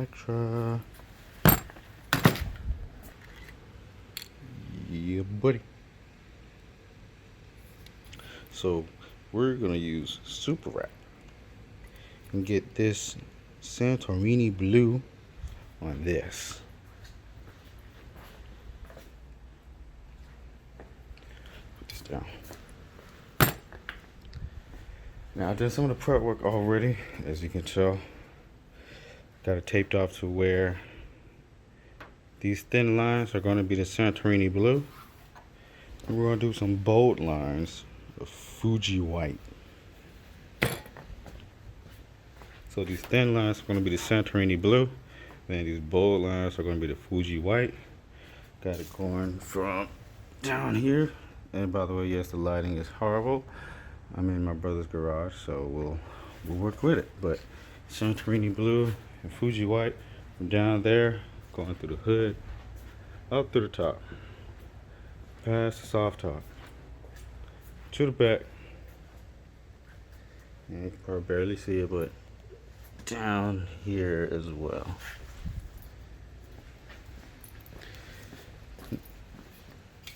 extra. Yeah, buddy. So we're gonna use Superwrap and get this Santorini blue on this. Put this down. Now I did some of the prep work already, as you can tell. Got it taped off to where these thin lines are going to be the Santorini blue. And we're going to do some bold lines of Fuji white. So these thin lines are going to be the Santorini blue. Then these bold lines are going to be the Fuji white. Got it going from down here. And by the way, yes, the lighting is horrible. I'm in my brother's garage, so we'll work with it. But Santorini blue and Fuji white from down there, going through the hood, up through the top, past the soft top, to the back. And you can probably barely see it, but down here as well.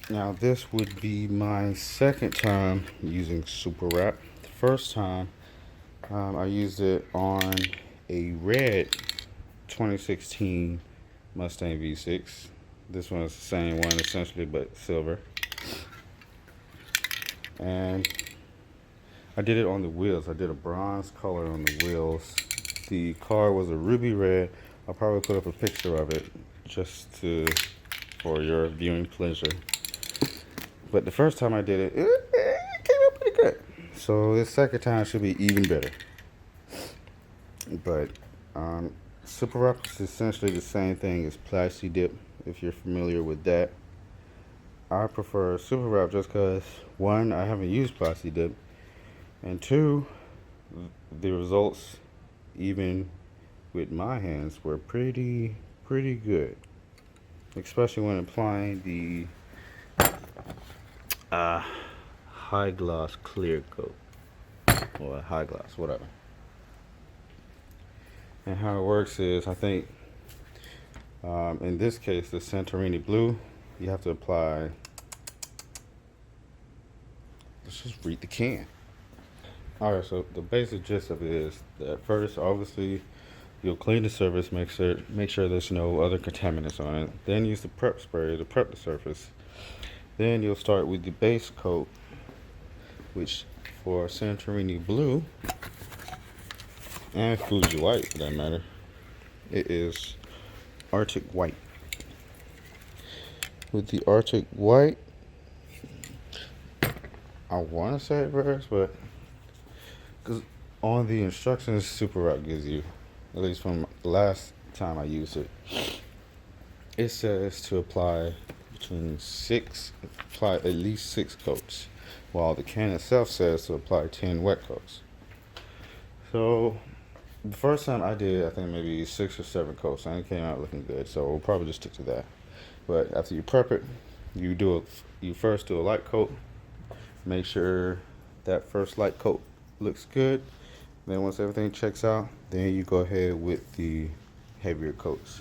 Now this would be my second time using Superwrap. The first time I used it on a red 2016 Mustang V6. This one is the same one essentially, but silver. And I did it on the wheels. I did a bronze color on the wheels. The car was a ruby red. I'll probably put up a picture of it just for your viewing pleasure. But the first time I did it, it came out pretty good. So this second time should be even better. But Superwrap is essentially the same thing as Plastidip, Dip, if you're familiar with that. I prefer Superwrap just because, one, I haven't used Plastidip, Dip, and two, the results, even with my hands, were pretty good. Especially when applying the high gloss clear coat, or high gloss, whatever. And how it works is, I think in this case, the Santorini blue, you have to apply, let's just read the can. Alright, so the basic gist of it is that first, obviously, you'll clean the surface, make sure there's no other contaminants on it. Then use the prep spray to prep the surface. Then you'll start with the base coat, which for Santorini blue and Fuji white for that matter, it is Arctic white. With the Arctic white, I want to say it first, but because on the instructions Superwrap gives you, at least from the last time I used it, it says to apply at least 6 coats, while the can itself says to apply 10 wet coats. So the first time I did, I think maybe 6 or 7 coats, and it came out looking good. So we'll probably just stick to that. But after you prep it, you first do a light coat. Make sure that first light coat looks good. Then once everything checks out, then you go ahead with the heavier coats,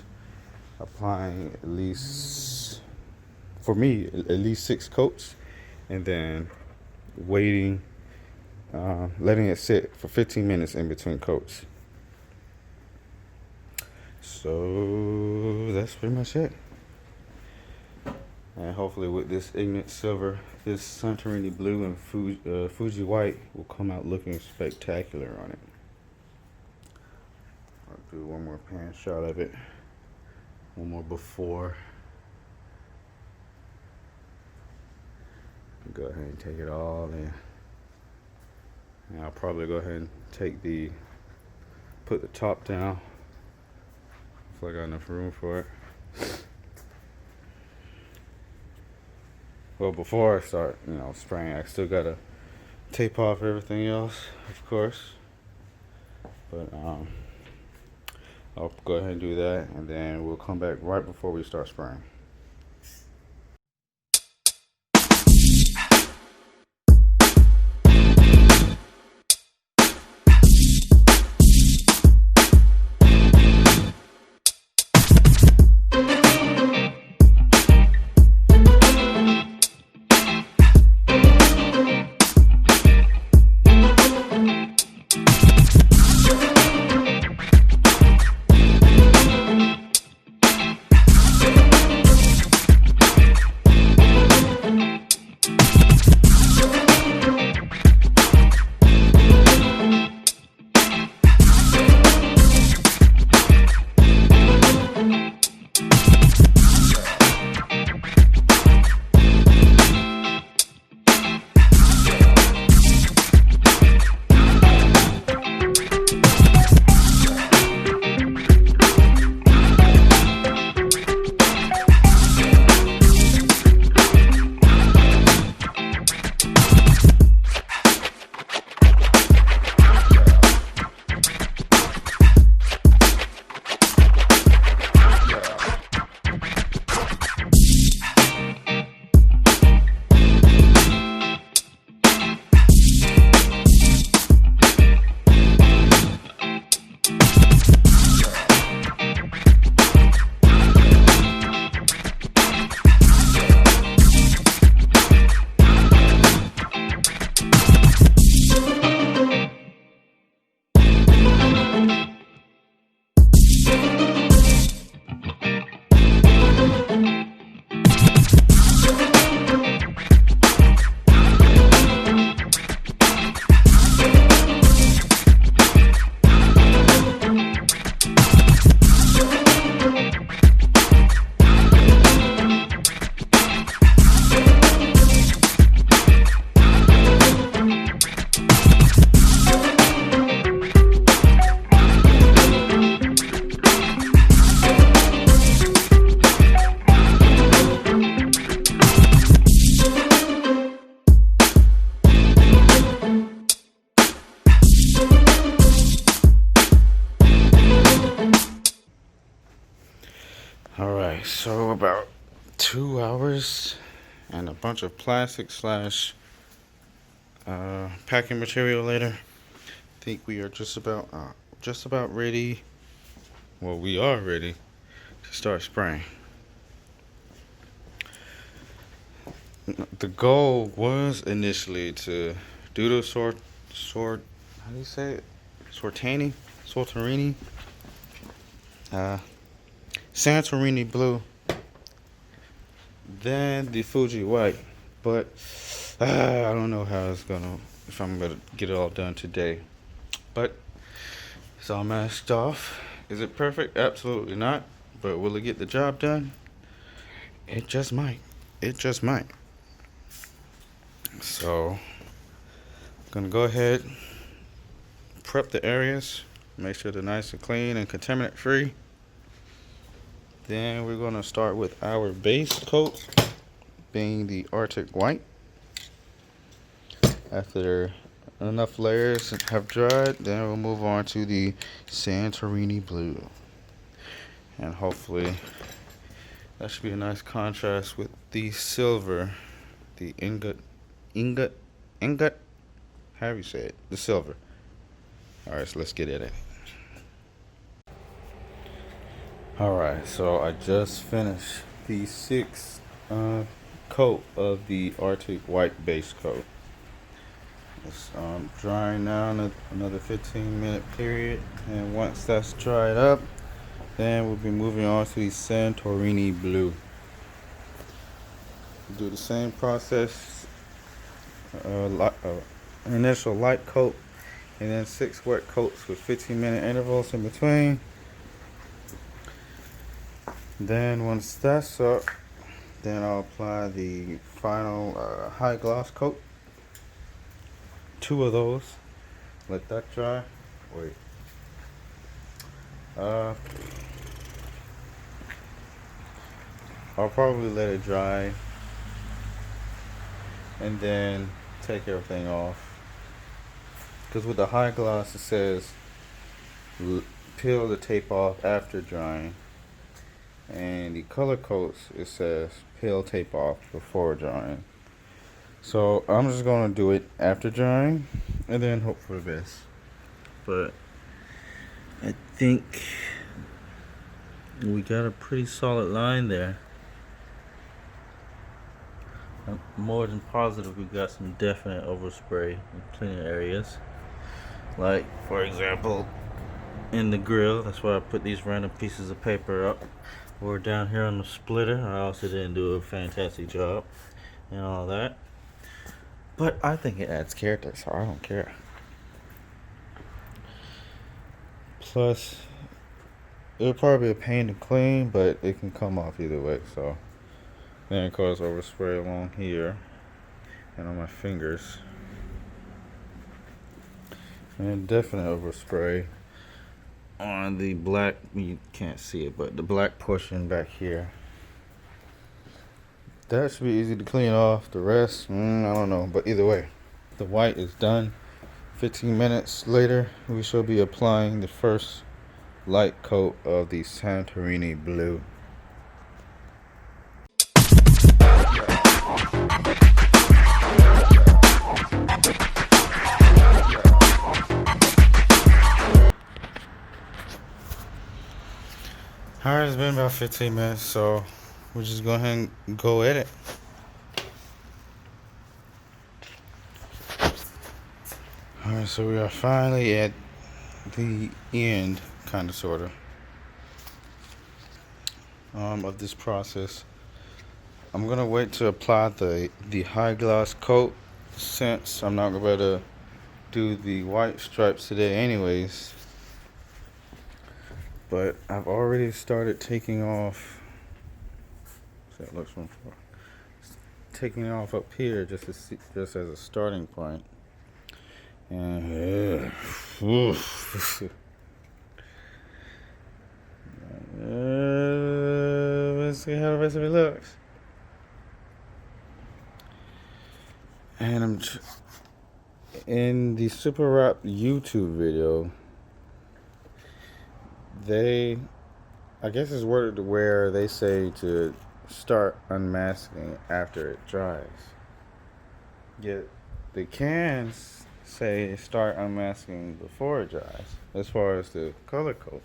applying at least, for me, at least 6 coats, and then waiting, letting it sit for 15 minutes in between coats. So that's pretty much it. And hopefully with this Ignis Silver, this Santorini Blue and Fuji White will come out looking spectacular on it. I'll do one more pan shot of it. One more before. Go ahead and take it all in. And I'll probably go ahead and put the top down. Hopefully I got enough room for it. Well, before I start, spraying, I still gotta tape off everything else, of course. But I'll go ahead and do that, and then we'll come back right before we start spraying. about 2 hours and a bunch of plastic slash packing material later. I think we are just about ready. Well, we are ready to start spraying. The goal was initially to do the how do you say it? Santorini, Santorini blue, then the Fuji white. But I don't know if I'm gonna get it all done today. But it's all masked off. Is it perfect? Absolutely not. But will it get the job done? It just might. It just might. So I'm gonna go ahead, prep the areas, make sure they're nice and clean and contaminant free. Then we're gonna start with our base coat, being the Arctic white. After enough layers have dried, then we'll move on to the Santorini blue. And hopefully that should be a nice contrast with the silver, the ingot, however you say it, the silver. Alright, so let's get at it. Alright, so I just finished the sixth coat of the Arctic white base coat. It's drying now in another 15-minute period, and once that's dried up, then we'll be moving on to the Santorini blue. Do the same process, initial light coat, and then 6 wet coats with 15-minute intervals in between. Then once that's up, then I'll apply the final high gloss coat. 2 of those. Let that dry. Wait. I'll probably let it dry and then take everything off. Because with the high gloss it says peel the tape off after drying. And the color coats, it says peel tape off before drying. So I'm just gonna do it after drying and then hope for the best. But I think we got a pretty solid line there. I'm more than positive we got some definite overspray in plenty of areas. Like, for example, in the grill, that's why I put these random pieces of paper up. Or down here on the splitter, I also didn't do a fantastic job and all that. But I think it adds character, so I don't care. Plus, it'll probably be a pain to clean, but it can come off either way. So then, of course, overspray along here and on my fingers, and definitely overspray on the black. You can't see it, but the black portion back here. That should be easy to clean off. The rest, I don't know. But either way, the white is done. 15 minutes later, we shall be applying the first light coat of the Santorini blue. Alright, it's been about 15 minutes, so we're just go ahead and go at it. Alright, so we are finally at the end, kind of, sort of this process. I'm gonna wait to apply the high gloss coat, since I'm not gonna be able to do the white stripes today anyways. But I've already started taking off. So that looks from far. Taking it off up here just as a starting point. And let's see how the rest of it looks. And I'm in the Superwrap YouTube video. I guess it's worded where they say to start unmasking after it dries. Yet the cans say start unmasking before it dries, as far as the color coat.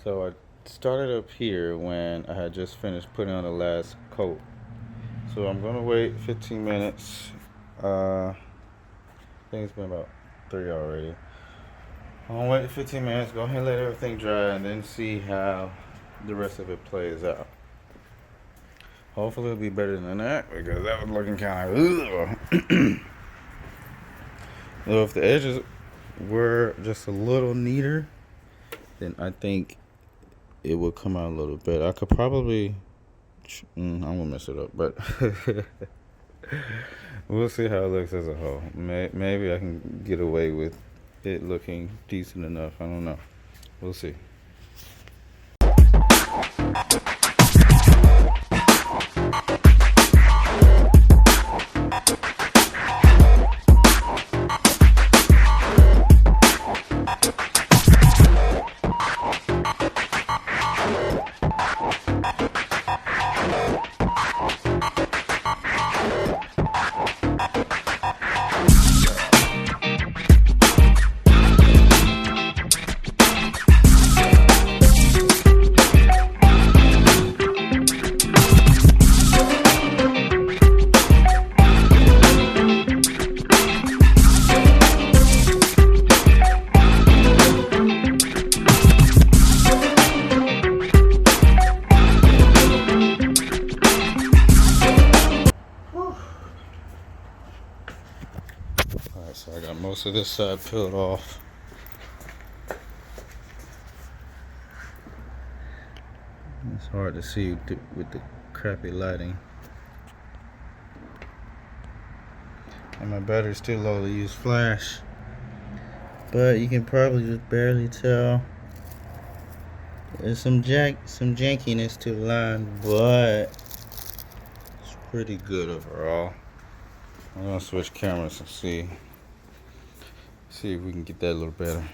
So I started up here when I had just finished putting on the last coat. So I'm gonna wait 15 minutes. I think it's been about 3 already. I'm gonna wait 15 minutes, go ahead and let everything dry, and then see how the rest of it plays out. Hopefully it'll be better than that, because that was looking kind of So if the edges were just a little neater, then I think it would come out a little bit. I could probably, I'm gonna mess it up, but we'll see how it looks as a whole. Maybe I can get away with it looking decent enough. I don't know. We'll see. Alright, so I got most of this side peeled off. It's hard to see with the crappy lighting. And my battery's too low to use flash. But you can probably just barely tell. There's some jankiness to the line, but it's pretty good overall. I'm gonna switch cameras and see if we can get that a little better.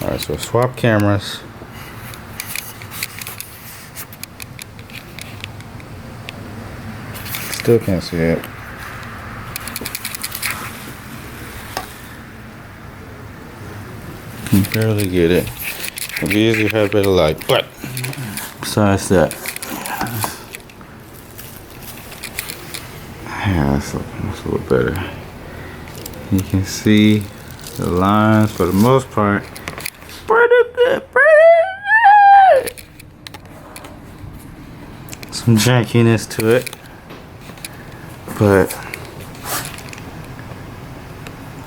Alright, so swap cameras. Still can't see it. Can barely get it. It'd be easy if I had better light, but besides that, yeah, that's a little better. You can see the lines for the most part. Pretty good. Some jankiness to it, but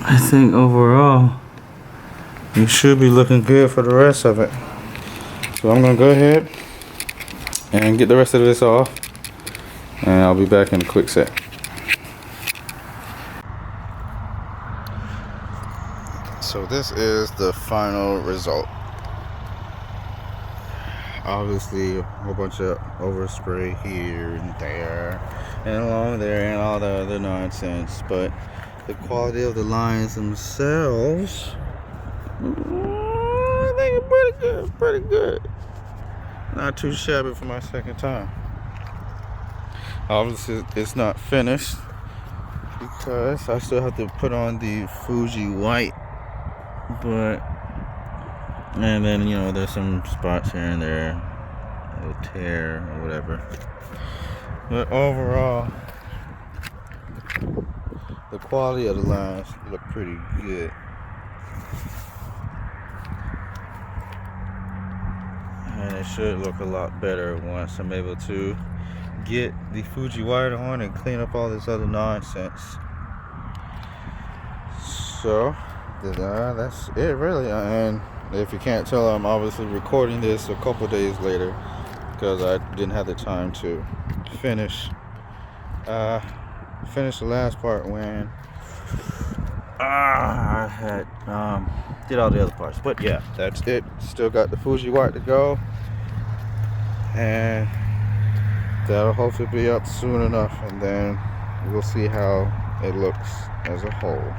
I think overall you should be looking good for the rest of it. So I'm gonna go ahead and get the rest of this off, and I'll be back in a quick sec. So this is the final result. Obviously a whole bunch of overspray here and there and along there and all the other nonsense, but the quality of the lines themselves, I think are pretty good. Not too shabby for my second time. Obviously it's not finished because I still have to put on the Fuji white, and then, you know, there's some spots here and there, a little tear or whatever. But overall, the quality of the lines look pretty good. And it should look a lot better once I'm able to get the Fuji white on and clean up all this other nonsense. So that's it really. And if you can't tell, I'm obviously recording this a couple days later because I didn't have the time to finish the last part when I had did all the other parts. But yeah, that's it. Still got the Fuji white to go, and that'll hopefully be up soon enough, and then we'll see how it looks as a whole.